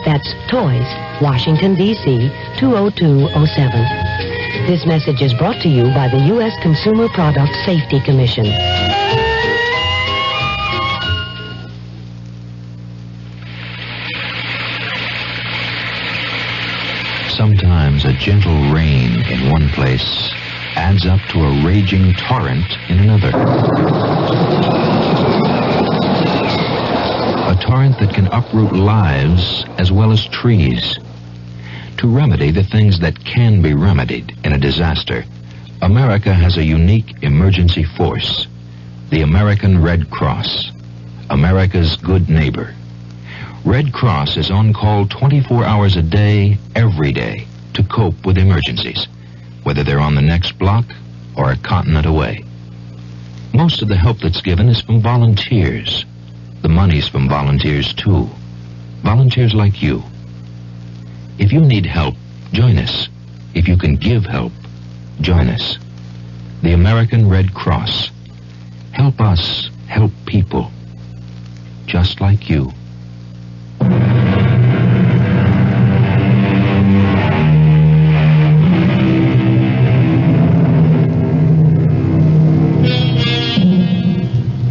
[SPEAKER 20] That's Toys, Washington, D.C., 20207. This message is brought to you by the U.S. Consumer Product Safety Commission.
[SPEAKER 17] Sometimes a gentle rain in one place adds up to a raging torrent in another. A torrent that can uproot lives as well as trees. To remedy the things that can be remedied in a disaster, America has a unique emergency force, the American Red Cross, America's good neighbor. Red Cross is on call 24 hours a day, every day, to cope with emergencies, whether they're on the next block or a continent away. Most of the help that's given is from volunteers. The money's from volunteers, too. Volunteers like you. If you need help, join us. If you can give help, join us. The American Red Cross. Help us help people. Just like you.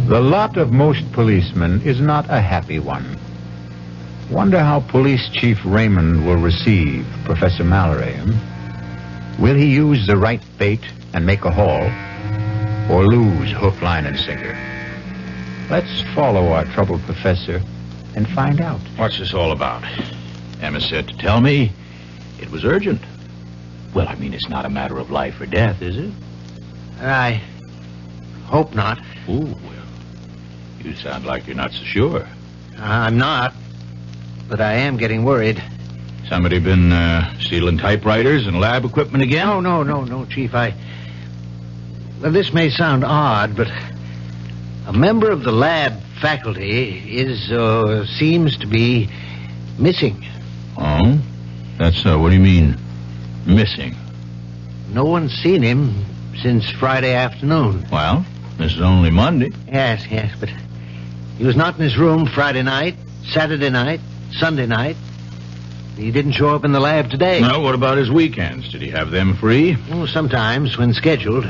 [SPEAKER 9] The lot of most policemen is not a happy one. Wonder how Police Chief Raymond will receive Professor Mallory. Will he use the right bait and make a haul, or lose hook, line, and sinker? Let's follow our troubled professor and find out.
[SPEAKER 11] What's this all about? Emma said to tell me it was urgent. Well, I mean, it's not a matter of life or death, is it?
[SPEAKER 18] I hope not.
[SPEAKER 11] Ooh, well, you sound like you're not so sure.
[SPEAKER 18] I'm not, but I am getting worried.
[SPEAKER 11] Somebody been stealing typewriters and lab equipment again?
[SPEAKER 18] No, Chief. Well, this may sound odd, but a member of the lab faculty seems to be missing.
[SPEAKER 11] Oh? That's so. What do you mean, missing?
[SPEAKER 18] No one's seen him since Friday afternoon.
[SPEAKER 11] Well, this is only Monday.
[SPEAKER 18] Yes, but he was not in his room Friday night, Saturday night, Sunday night. He didn't show up in the lab today.
[SPEAKER 11] No, what about his weekends? Did he have them free?
[SPEAKER 18] Oh, sometimes, when scheduled.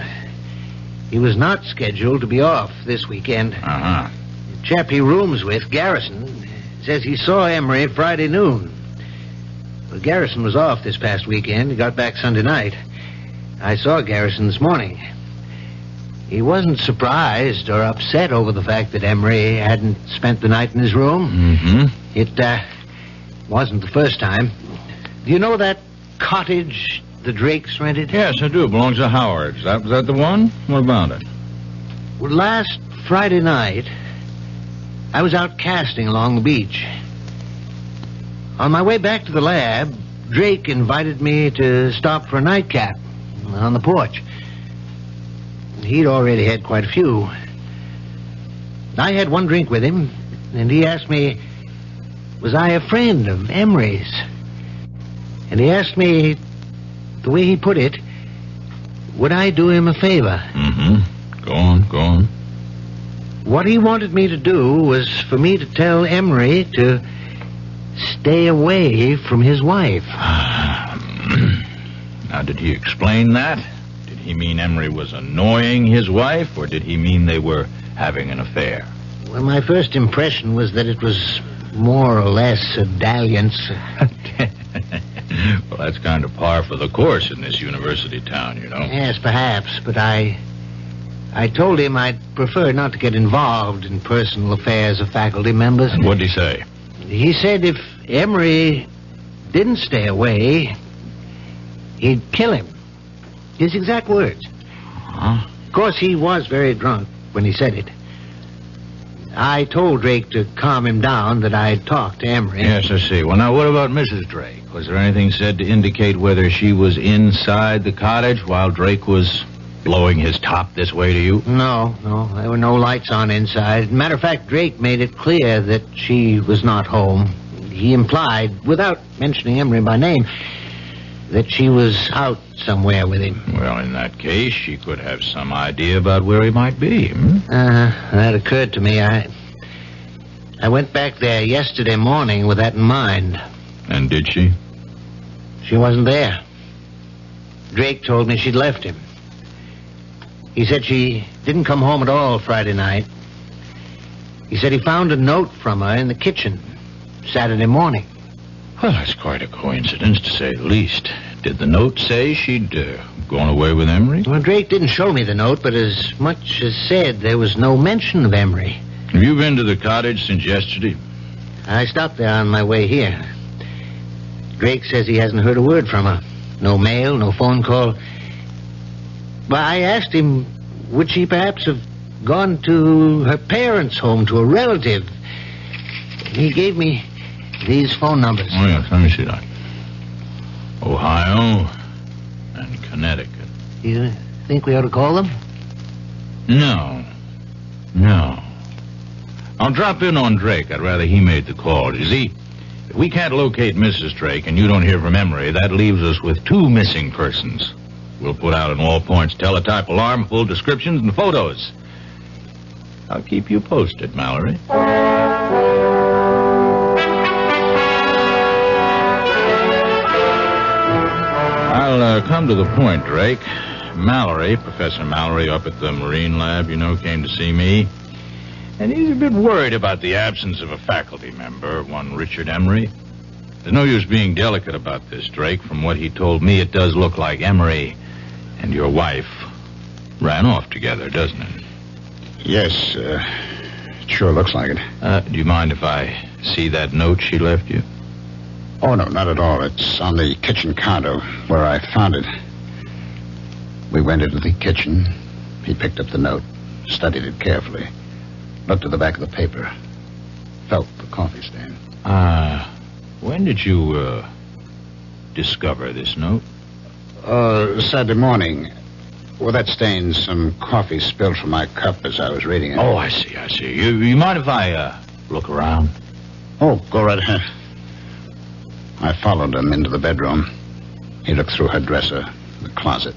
[SPEAKER 18] He was not scheduled to be off this weekend.
[SPEAKER 11] Uh-huh.
[SPEAKER 18] The chap he rooms with, Garrison, says he saw Emery Friday noon. Well, Garrison was off this past weekend. He got back Sunday night. I saw Garrison this morning. He wasn't surprised or upset over the fact that Emery hadn't spent the night in his room.
[SPEAKER 11] Mm-hmm.
[SPEAKER 18] It wasn't the first time. Do you know that cottage the Drakes rented?
[SPEAKER 11] Yes, I do. It belongs to Howard's. Was that the one? What about it?
[SPEAKER 18] Well, last Friday night, I was out casting along the beach. On my way back to the lab, Drake invited me to stop for a nightcap on the porch. He'd already had quite a few. I had one drink with him, and he asked me, was I a friend of Emery's? And he asked me, the way he put it, would I do him a favor?
[SPEAKER 11] Mm-hmm. Go on.
[SPEAKER 18] What he wanted me to do was for me to tell Emery to stay away from his wife.
[SPEAKER 11] Now,
[SPEAKER 9] Now, did he explain that? Did he mean Emery was annoying his wife, or did he mean they were having an affair?
[SPEAKER 18] Well, my first impression was that it was more or less a dalliance.
[SPEAKER 9] Well, that's kind of par for the course in this university town, you know.
[SPEAKER 18] Yes, perhaps, but I told him I'd prefer not to get involved in personal affairs of faculty members.
[SPEAKER 9] And what'd he say?
[SPEAKER 18] He said if Emery didn't stay away, he'd kill him. His exact words.
[SPEAKER 9] Huh?
[SPEAKER 18] Of course, he was very drunk when he said it. I told Drake to calm him down, that I'd talked to Emery.
[SPEAKER 9] Yes, I see. Well, now, what about Mrs. Drake? Was there anything said to indicate whether she was inside the cottage while Drake was blowing his top this way to you?
[SPEAKER 18] No. There were no lights on inside. Matter of fact, Drake made it clear that she was not home. He implied, without mentioning Emery by name, that she was out somewhere with him.
[SPEAKER 9] Well, in that case, she could have some idea about where he might be.
[SPEAKER 18] That occurred to me. I went back there yesterday morning with that in mind.
[SPEAKER 9] And did she?
[SPEAKER 18] She wasn't there. Drake told me she'd left him. He said she didn't come home at all Friday night. He said he found a note from her in the kitchen Saturday morning.
[SPEAKER 9] Well, that's quite a coincidence, to say the least. Did the note say she'd gone away with Emery?
[SPEAKER 18] Well, Drake didn't show me the note, but as much as said, there was no mention of Emery.
[SPEAKER 9] Have you been to the cottage since yesterday?
[SPEAKER 18] I stopped there on my way here. Drake says he hasn't heard a word from her. No mail, no phone call. But I asked him, would she perhaps have gone to her parents' home, to a relative? He gave me these phone numbers.
[SPEAKER 9] Oh, yes, let me see that. Ohio and Connecticut.
[SPEAKER 18] You think we ought to call them?
[SPEAKER 9] No. I'll drop in on Drake. I'd rather he made the call. You see, if we can't locate Mrs. Drake and you don't hear from Emery, that leaves us with 2 missing persons. We'll put out an all-points teletype alarm, full descriptions and photos. I'll keep you posted, Mallory. I'll come to the point, Drake. Mallory, Professor Mallory up at the Marine Lab, came to see me. And he's a bit worried about the absence of a faculty member, one Richard Emery. There's no use being delicate about this, Drake. From what he told me, it does look like Emery and your wife ran off together, doesn't it?
[SPEAKER 13] Yes, it sure looks like it.
[SPEAKER 9] Do you mind if I see that note she left you?
[SPEAKER 13] Oh, no, not at all. It's on the kitchen counter where I found it. We went into the kitchen. He picked up the note, studied it carefully, looked at the back of the paper, felt the coffee stain.
[SPEAKER 9] When did you, discover this note?
[SPEAKER 13] Saturday morning. Well, that stain's some coffee spilled from my cup as I was reading it.
[SPEAKER 9] Oh, I see. You mind if I, look around?
[SPEAKER 13] Oh, go right ahead. I followed him into the bedroom. He looked through her dresser, the closet,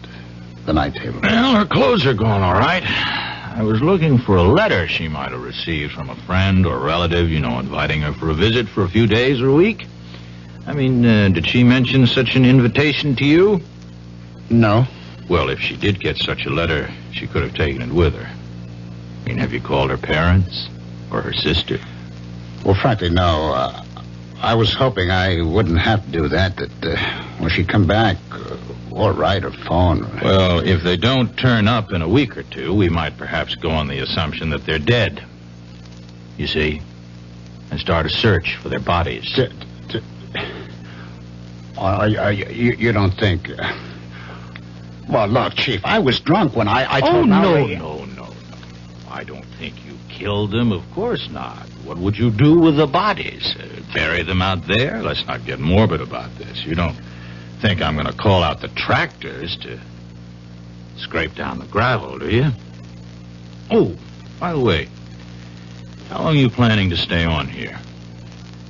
[SPEAKER 13] the night table.
[SPEAKER 9] Well, her clothes are gone, all right. I was looking for a letter she might have received from a friend or relative, inviting her for a visit for a few days or a week. I mean, did she mention such an invitation to you?
[SPEAKER 13] No.
[SPEAKER 9] Well, if she did get such a letter, she could have taken it with her. I mean, have you called her parents or her sister?
[SPEAKER 13] Well, frankly, no. I was hoping I wouldn't have to do that when she'd come back, or write or phone.
[SPEAKER 9] Well, if they don't turn up in a week or two, we might perhaps go on the assumption that they're dead. You see? And start a search for their bodies.
[SPEAKER 13] You don't think... Well, look, Chief, I was drunk when I told Mallory...
[SPEAKER 9] No. I don't think you killed them. Of course not. What would you do with the bodies? Bury them out there? Let's not get morbid about this. You don't think I'm going to call out the tractors to scrape down the gravel, do you? Oh, by the way, how long are you planning to stay on here?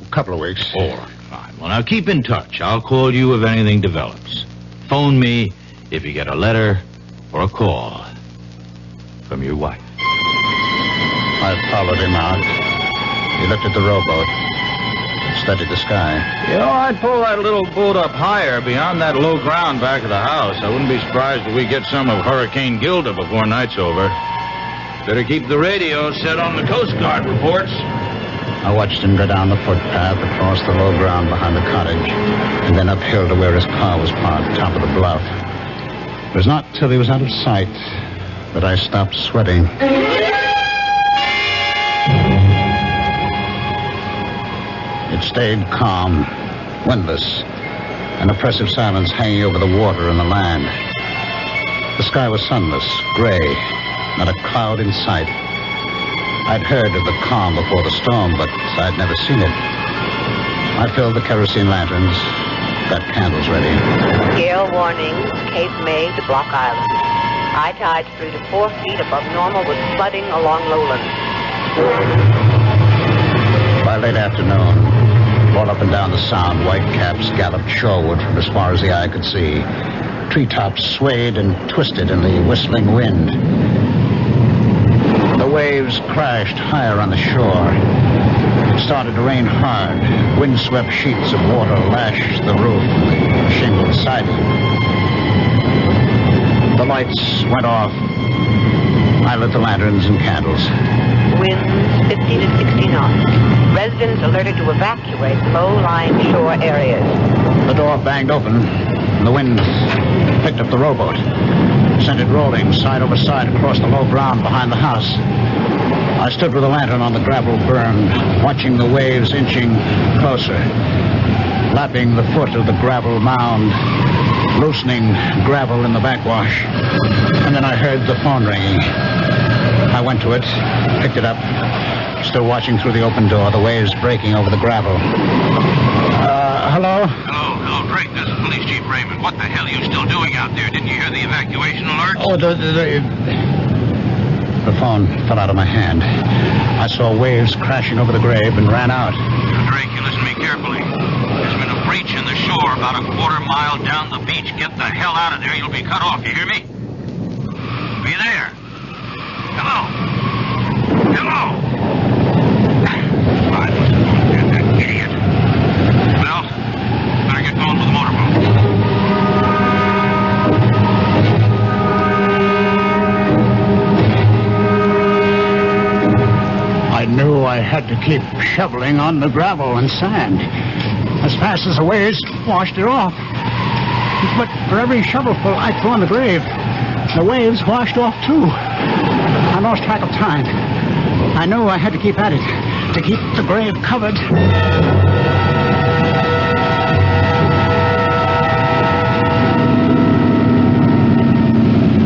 [SPEAKER 13] A couple of weeks.
[SPEAKER 9] All right, fine. Well, now keep in touch. I'll call you if anything develops. Phone me if you get a letter or a call from your wife.
[SPEAKER 13] I followed him out. He looked at the rowboat. Studied the sky.
[SPEAKER 11] I'd pull that little boat up higher beyond that low ground back of the house. I wouldn't be surprised if we get some of Hurricane Gilda before night's over. Better keep the radio set on the Coast Guard reports.
[SPEAKER 13] I watched him go down the footpath across the low ground behind the cottage and then uphill to where his car was parked, top of the bluff. It was not till he was out of sight that I stopped sweating. It stayed calm, windless, an oppressive silence hanging over the water and the land. The sky was sunless, gray, not a cloud in sight. I'd heard of the calm before the storm, but I'd never seen it. I filled the kerosene lanterns, got candles ready.
[SPEAKER 15] Gale warning, Cape May to Block Island. High tides 3 to 4 feet above normal with flooding along lowlands.
[SPEAKER 13] By late afternoon, all up and down the sound, white caps galloped shoreward from as far as the eye could see. Treetops swayed and twisted in the whistling wind. The waves crashed higher on the shore. It started to rain hard. Windswept sheets of water lashed the roof and the shingled siding. The lights went off. I lit the lanterns and candles.
[SPEAKER 15] Winds 50 to 60 knots. Residents alerted to evacuate low-lying shore areas.
[SPEAKER 13] The door banged open, and the wind picked up the rowboat, sent it rolling side over side across the low ground behind the house. I stood with a lantern on the gravel burn, watching the waves inching closer, lapping the foot of the gravel mound, loosening gravel in the backwash. And then I heard the phone ringing. I went to it, picked it up, still watching through the open door, the waves breaking over the gravel. Hello?
[SPEAKER 21] Hello, Drake. This is Police Chief Raymond. What the hell are you still doing out there? Didn't you hear the evacuation alert?
[SPEAKER 13] Oh, the phone fell out of my hand. I saw waves crashing over the grave and ran out.
[SPEAKER 21] Drake, you listen to me carefully. There's been a breach in the shore about a quarter mile down the beach. Get the hell out of there. You'll be cut off. You hear me? Be there. Hello? Hello? I must have get that idiot. Well, better get going with the motorboat.
[SPEAKER 13] I knew I had to keep shoveling on the gravel and sand as fast as the waves washed it off. But for every shovelful I threw on the grave, the waves washed off too. I lost track of time. I knew I had to keep at it to keep the grave covered.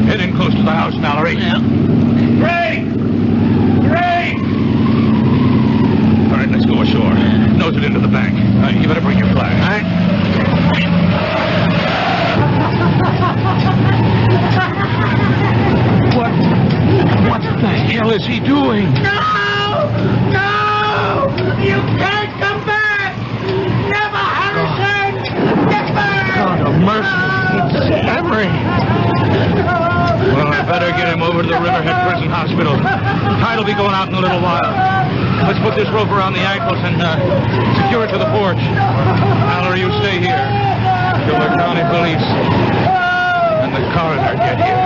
[SPEAKER 11] Heading close to the house, Mallory.
[SPEAKER 13] Yeah.
[SPEAKER 11] Drake! Drake! All right, let's go ashore. Nose it into the bank. You better bring your flag. All right. What the hell is he doing?
[SPEAKER 16] No! You can't come back! Never, Harrison! Never!
[SPEAKER 11] God of mercy. It's Emery. Well, I better get him over to the Riverhead Prison Hospital. Tide will be going out in a little while. Let's put this rope around the ankles and secure it to the porch. Mallory, you stay here till the county police and the coroner get here.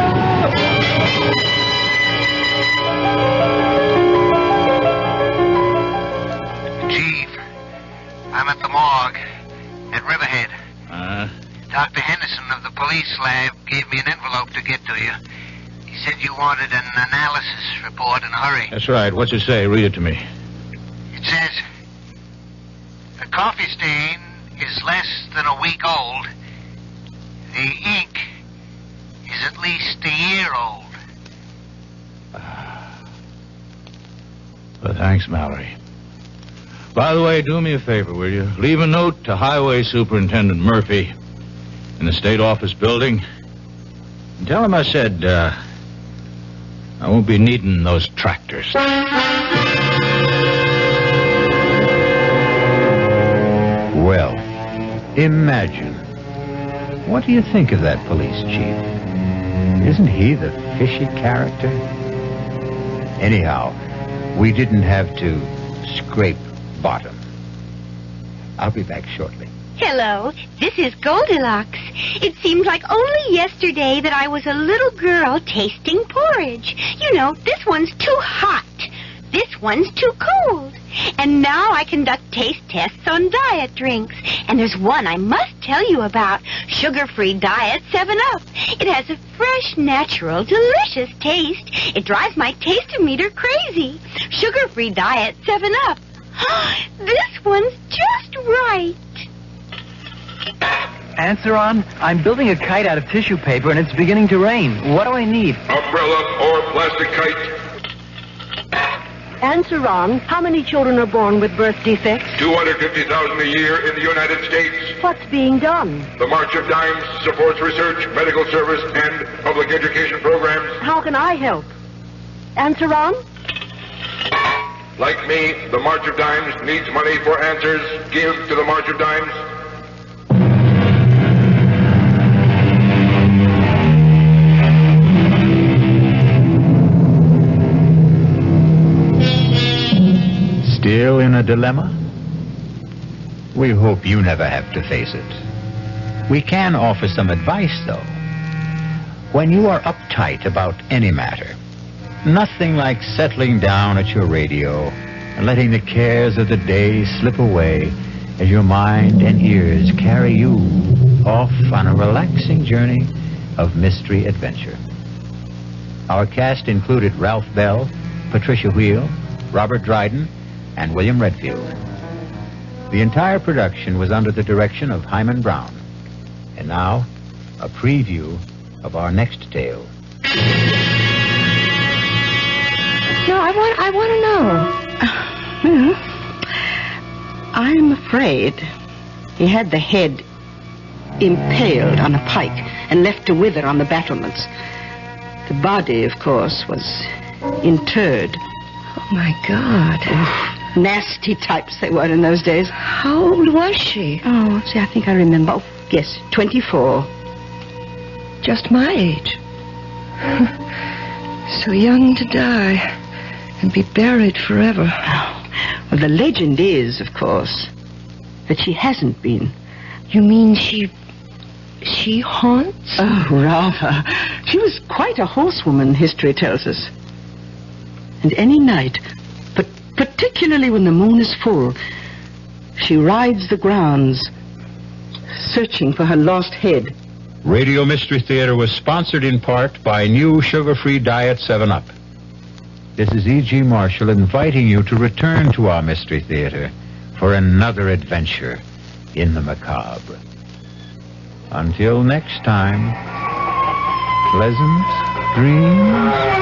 [SPEAKER 22] Chief, I'm at the morgue at Riverhead. Dr. Henderson of the police lab gave me an envelope to get to you. He said you wanted an analysis report in a hurry.
[SPEAKER 11] That's right. What's it say? Read it to me.
[SPEAKER 22] It says, the coffee stain is less than a week old. The ink is at least a year old.
[SPEAKER 11] Well, thanks, Mallory. By the way, do me a favor, will you? Leave a note to Highway Superintendent Murphy in the State Office building. And tell him I said, I won't be needing those tractors.
[SPEAKER 9] Well, imagine. What do you think of that police chief? Isn't he the fishy character? Anyhow, we didn't have to scrape bottom. I'll be back shortly.
[SPEAKER 19] Hello, this is Goldilocks. It seems like only yesterday that I was a little girl tasting porridge. You know, this one's too hot. This one's too cold. And now I conduct taste tests on diet drinks. And there's one I must tell you about. Sugar-free diet 7-Up. It has a fresh, natural, delicious taste. It drives my taste-o-meter crazy. Sugar-free diet 7-Up. This one's just right.
[SPEAKER 5] Answer on. I'm building a kite out of tissue paper, and it's beginning to rain. What do I need?
[SPEAKER 6] Umbrella or plastic kite.
[SPEAKER 8] Answer, Ron. How many children are born with birth defects?
[SPEAKER 6] 250,000 a year in the United States.
[SPEAKER 8] What's being done?
[SPEAKER 6] The March of Dimes supports research, medical service, and public education programs.
[SPEAKER 8] How can I help? Answer, Ron?
[SPEAKER 6] Like me, the March of Dimes needs money for answers. Give to the March of Dimes.
[SPEAKER 9] Still in a dilemma? We hope you never have to face it. We can offer some advice, though. When you are uptight about any matter, nothing like settling down at your radio and letting the cares of the day slip away as your mind and ears carry you off on a relaxing journey of mystery adventure. Our cast included Ralph Bell, Patricia Wheel, Robert Dryden, and William Redfield. The entire production was under the direction of Himan Brown. And now, a preview of our next tale.
[SPEAKER 8] No, I want to know. I'm afraid he had the head impaled on a pike and left to wither on the battlements. The body, of course, was interred.
[SPEAKER 14] Oh, my God.
[SPEAKER 8] Oh, nasty types they were in those days.
[SPEAKER 14] How old was she?
[SPEAKER 8] Oh, see, I think I remember. Oh, yes, 24.
[SPEAKER 14] Just my age. So young to die and be buried forever.
[SPEAKER 8] Well, the legend is, of course, that she hasn't been.
[SPEAKER 14] You mean she haunts?
[SPEAKER 8] Oh, rather. She was quite a horsewoman, history tells us. And any night, but particularly when the moon is full, she rides the grounds, searching for her lost head.
[SPEAKER 9] Radio Mystery Theater was sponsored in part by new sugar-free diet 7-Up. This is E.G. Marshall inviting you to return to our Mystery Theater for another adventure in the macabre. Until next time, pleasant dreams.